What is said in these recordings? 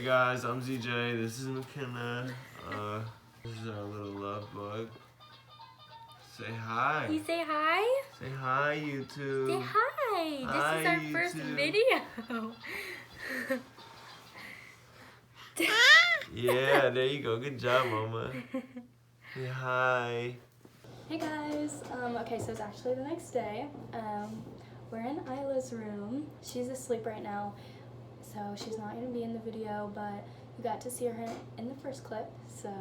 Hey guys, I'm ZJ. This is Makenna. This is our little love bug. Say hi. You say hi? Say hi, YouTube. Say hi. Hi, This is our first YouTube. video. Yeah, there you go. Good job, Mama. Say hi. Hey guys. Okay, so it's actually the next day. We're in Isla's room. She's asleep right now, so she's not gonna be in the video, but you got to see her in the first clip. So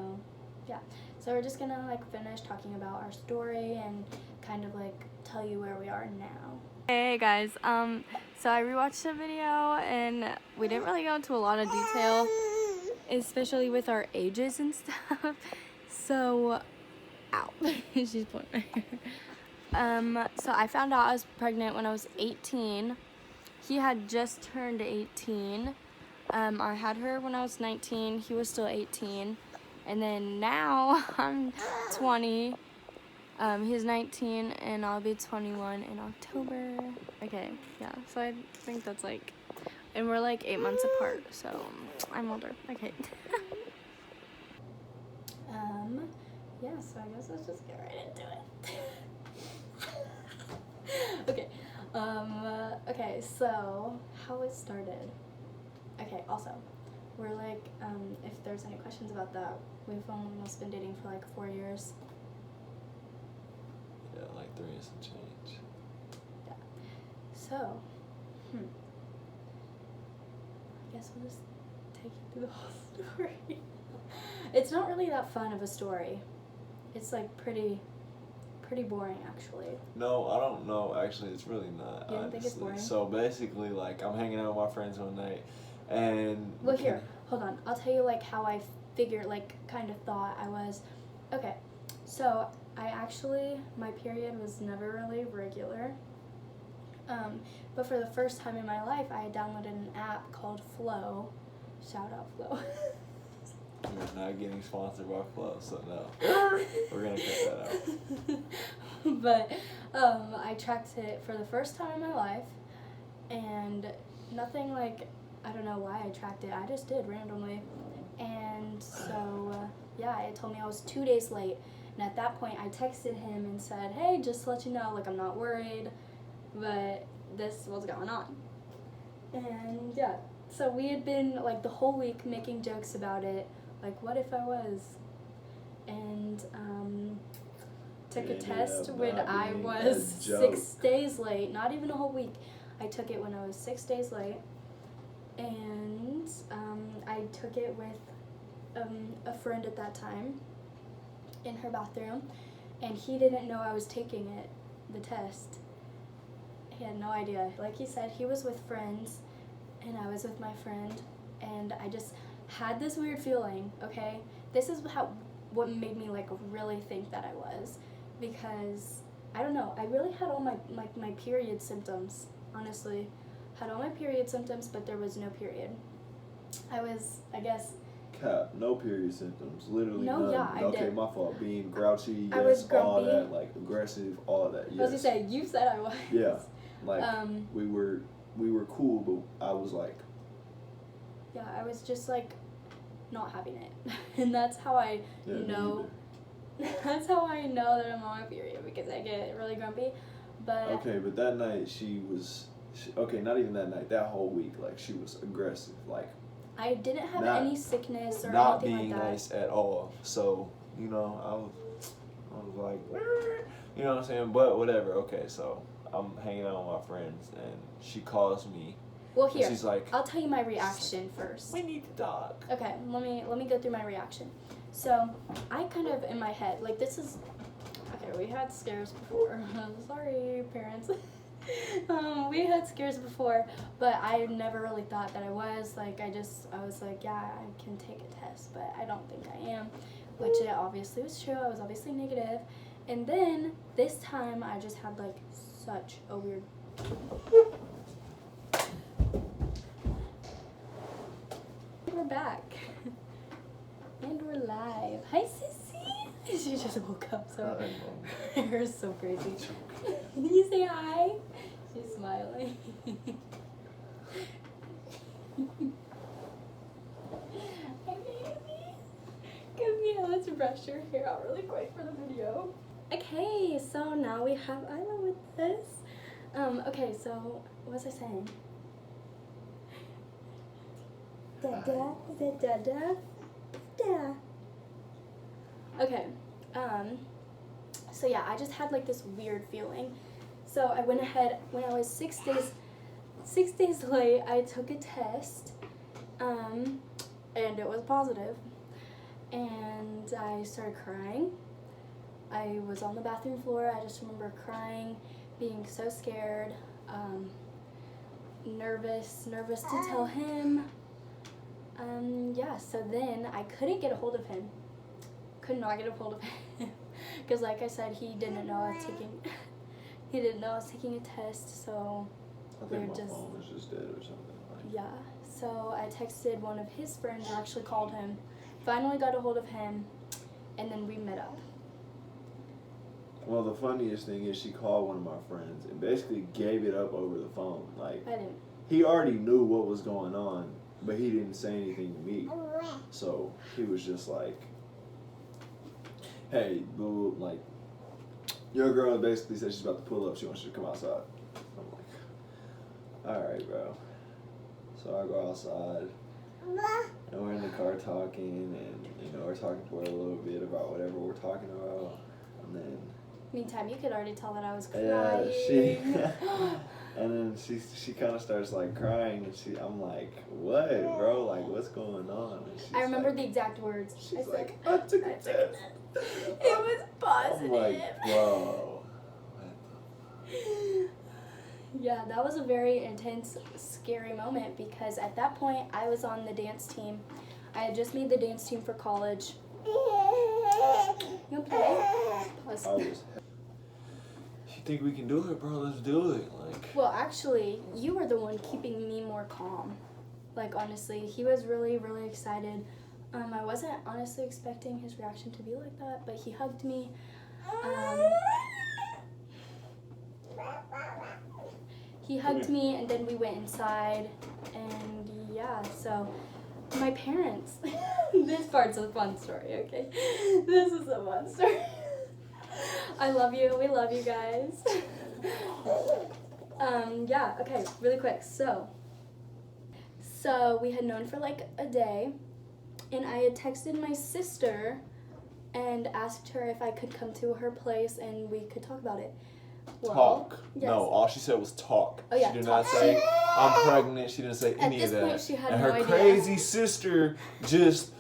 yeah. So we're just gonna finish talking about our story and kind of tell you where we are now. Hey guys, so I rewatched the video and we didn't really go into a lot of detail, especially with our ages and stuff. So, ow, she's pointing my hair. So I found out I was pregnant when I was 18. He had just turned 18. I had her when I was 19. He was still 18. And then now I'm 20. He's 19 and I'll be 21 in October. Okay, yeah, so I think that's and we're 8 months apart, so I'm older. Okay. Yeah, so I guess let's just get right into it. Okay. Okay, so how it started. Okay, also, we're if there's any questions about that, we've almost been dating for 4 years. Yeah, 3 years and change. Yeah. So, I guess we'll just take you through the whole story. It's not really that fun of a story. It's pretty boring, actually. No, I don't know. Actually, it's really not. You don't think it's boring? So basically, I'm hanging out with my friends one night, and well, here, hold on. I'll tell you how I figured, kind of thought I was. Okay, so my period was never really regular. But for the first time in my life, I had downloaded an app called Flow. Shout out Flow. We're not getting sponsored by Flow, so no. We're gonna cut that out. But I tracked it for the first time in my life, and nothing I don't know why I tracked it. I just did randomly, and so yeah, it told me I was 2 days late. And at that point, I texted him and said, "Hey, just to let you know, I'm not worried, but this was going on." And yeah, so we had been the whole week making jokes about it. What if I was? And took a test when I was 6 days late, not even a whole week. I took it when I was 6 days late, and I took it with a friend at that time in her bathroom, and he didn't know I was taking it, the test. He had no idea. Like he said, he was with friends, and I was with my friend, and I just had this weird feeling, okay? This is what made me really think that I was, because I don't know, I really had all my period symptoms, honestly. Had all my period symptoms, but there was no period. I was, I guess... Cap, no period symptoms, literally no, none. Yeah, I okay, did. My fault. Being grouchy, yes, I was grumpy. all that, aggressive, all of that, yes. I was gonna say, you said I was. Yeah, we were cool, but I was yeah, I was just not having it. And that's how I know. That's how I know that I'm on my period, because I get really grumpy. But okay, but that night okay, not even that night, that whole week, she was aggressive, I didn't have any sickness or not anything being like that. nice at all. So, I was you know what I'm saying? But whatever. Okay, so I'm hanging out with my friends, and she calls me. Well, here, she's I'll tell you my reaction first. We need to talk. Okay, let me go through my reaction. So, I kind of, in my head, this is, okay, we had scares before. Sorry, parents. We had scares before, but I never really thought that I was. I was yeah, I can take a test, but I don't think I am, which it obviously was true. I was obviously negative. And then, this time, I just had, such a weird... We're back. And we're live. Hi, Sissy. She just woke up, so her hair is so crazy. Can you say hi? She's smiling. brush your hair out really quick for the video. Okay, so now we have Isla with this. Okay, so what was I saying? Da-da, da-da-da, da. Okay, so yeah, I just had like this weird feeling. So I went ahead, when I was 6 days late, I took a test, and it was positive. And I started crying. I was on the bathroom floor. I just remember crying, being so scared, nervous to tell him. Yeah, so then I couldn't get a hold of him. Could not get a hold of him. Because like I said, he didn't know I was taking a test, so I think my phone was just dead or something. yeah, so I texted one of his friends who actually called him, finally got a hold of him, and then we met up. Well, the funniest thing is she called one of my friends and basically gave it up over the phone. Like, I didn't. he already knew what was going on, but he didn't say anything to me. So he was just like, hey, boo, like, your girl basically said she's about to pull up. She wants you to come outside. I'm like, all right, bro. So I go outside, and we're in the car talking, and, we're talking for a little bit about whatever we're talking about, and then... Meantime, you could already tell that I was crying. Yeah, and then she kind of starts like crying, and I'm like, what, bro? Like, what's going on? I remember the exact words. She's like, I took a test. It was positive. I'm like, bro. Yeah, that was a very intense, scary moment because at that point I was on the dance team. I had just made the dance team for college. You play? Pause. You think we can do it, bro? Let's do it. Like. Well, actually, you were the one keeping me more calm. Like, honestly, he was really, really excited. I wasn't honestly expecting his reaction to be like that, but he hugged me. He hugged me, and then we went inside, and yeah, so my parents, this part's a fun story, okay? This is a fun story. I love you, we love you guys. Yeah, okay, really quick, so we had known for like a day, and I had texted my sister and asked her if I could come to her place and we could talk about it. Well, talk. Yes. No, all she said was talk. Oh, yeah, she did talk. not say, I'm pregnant. She didn't say any of that. At this point, she had and no her idea. crazy sister just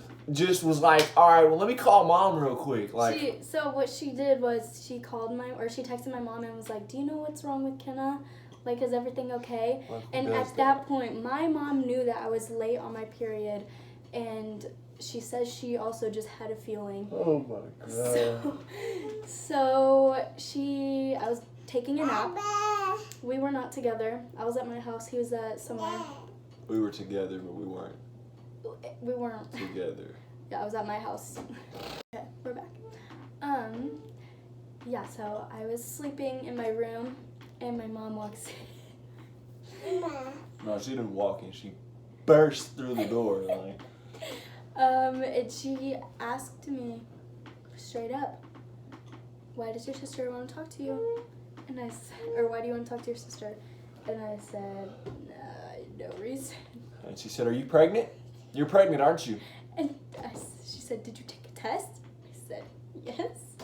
was like, all right, well, let me call mom real quick. Like, so what she did was she texted my mom and was like, do you know what's wrong with Kenna? Like, is everything okay? And at that point, my mom knew that I was late on my period, and she says she also just had a feeling. Oh my God. So I was taking a nap. We were not together. I was at my house. He was at somewhere. We were together, but we weren't together. Yeah, I was at my house. Okay, we're back. Yeah, so I was sleeping in my room, and my mom walks in. No, she didn't walk in. She burst through the door, like. And she asked me straight up, why does your sister want to talk to you? And I said, or why do you want to talk to your sister? And I said, no reason. And she said, are you pregnant? You're pregnant, aren't you? And she said, did you take a test? I said, yes.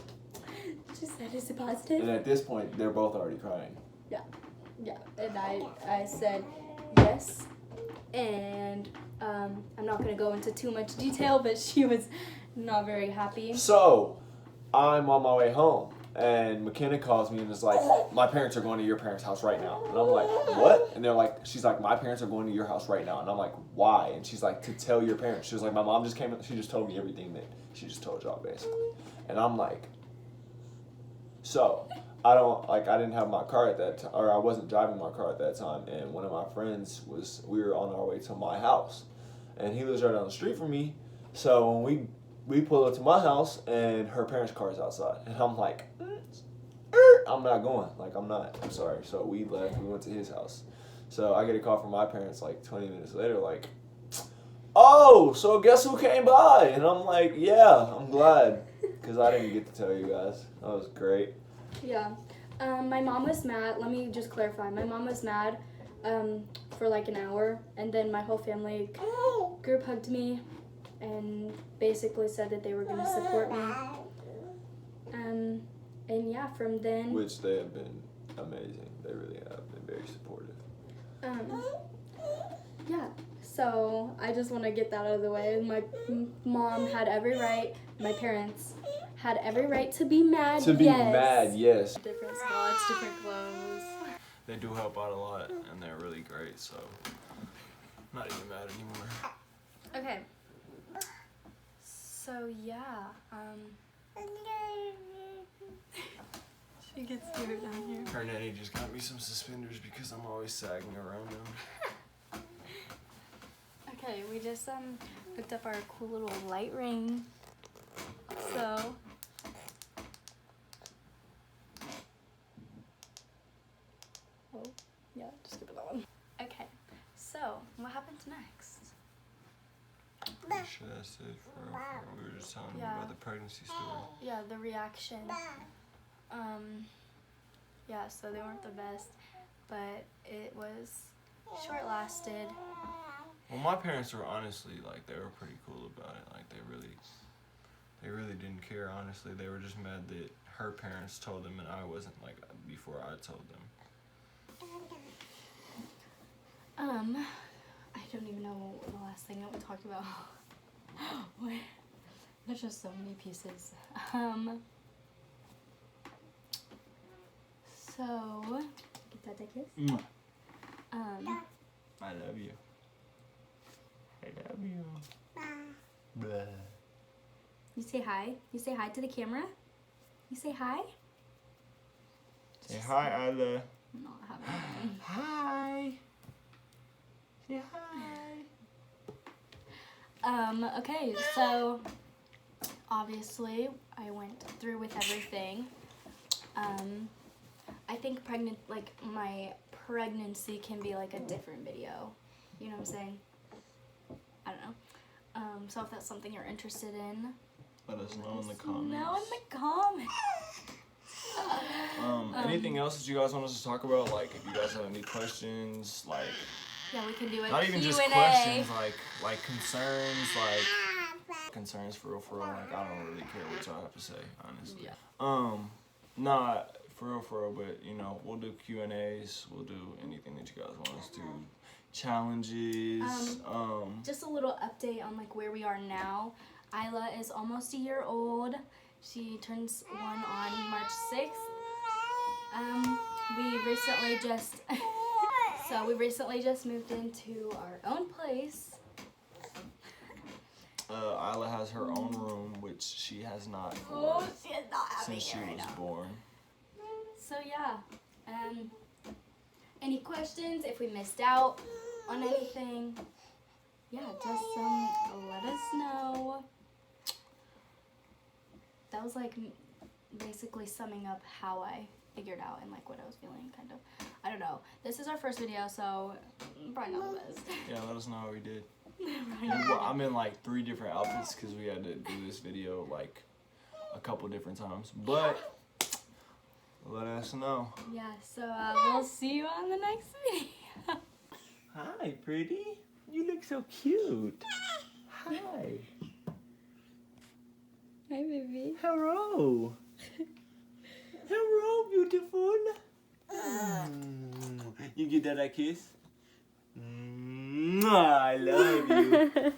She said, is it positive? And at this point, they're both already crying. Yeah. And I said, yes. And I'm not going to go into too much detail, but she was not very happy. So, I'm on my way home, and Makenna calls me and is like, my parents are going to your parents' house right now. And I'm like, what? And she's like, my parents are going to your house right now. And I'm like, why? And she's like, to tell your parents. She was like, my mom just came in, she just told me everything that she just told y'all, basically. And I'm like, so, I didn't have my car at that time, or I wasn't driving my car at that time, and one of my friends we were on our way to my house, and he lives right down the street from me, so when we pull up to my house, and her parents' car is outside, and I'm like, I'm not going, I'm sorry, so we left, we went to his house, so I get a call from my parents like 20 minutes later, like, oh, so guess who came by? And I'm like, yeah, I'm glad. Because I didn't get to tell you guys. That was great. Yeah. My mom was mad. Let me just clarify. My mom was mad for like an hour, and then my whole family group hugged me and basically said that they were going to support me. And yeah, from then... Which they have been amazing. They really have been very supportive. Yeah, so I just want to get that out of the way. My mom had every right, my parents had every right to be mad. Yes. Different spots, different clothes. They do help out a lot, and they're really great, so I'm not even mad anymore. Okay. So yeah, she gets scared down here. Her nanny just got me some suspenders because I'm always sagging around them. Okay, we just hooked up our cool little light ring. So yeah, just give it that one. Okay, so what happens next? Should I say for we were just telling them about the pregnancy story. Yeah, the reaction. Yeah, so they weren't the best, but it was short lasted. Well, my parents were honestly like they were pretty cool about it. Like they really didn't care. Honestly, they were just mad that her parents told them and I wasn't like before I told them. I don't even know the last thing that we talked about. There's just so many pieces. So get that kiss. I love you. I love you. Blah. You say hi. You say hi to the camera. You say hi. Say hi, Isla. I'm not having fun. Hi. Say hi. Okay, so obviously I went through with everything. I think my pregnancy can be like a different video. You know what I'm saying? I don't know. So if that's something you're interested in, Let us know in the comments. know in the comments. Anything else that you guys want us to talk about? Like, if you guys have any questions, like Yeah, we can do it. not even just questions, like concerns, like concerns for real. Like, I don't really care what y'all have to say, honestly. Yeah. Not for real, but you know, we'll do Q&As. We'll do anything that you guys want us to. Challenges. Just a little update on like where we are now. Isla is almost a year old. She turns 1 on March 6th. We recently just moved into our own place. Isla has her own room, which she has not She is not having since she it right was now. born. So yeah, any questions? If we missed out on anything, yeah, just let us know. That was like basically summing up how I figured out and like what I was feeling, kind of. I don't know. This is our first video, so probably not the best. Yeah, let us know how we did. Well, I'm in like 3 different outfits because we had to do this video like a couple different times, but let us know. Yeah, so we'll see you on the next video. Hi, pretty. You look so cute. Hi. Hi, baby. Hello. Hello, beautiful. You give that a kiss? I love you.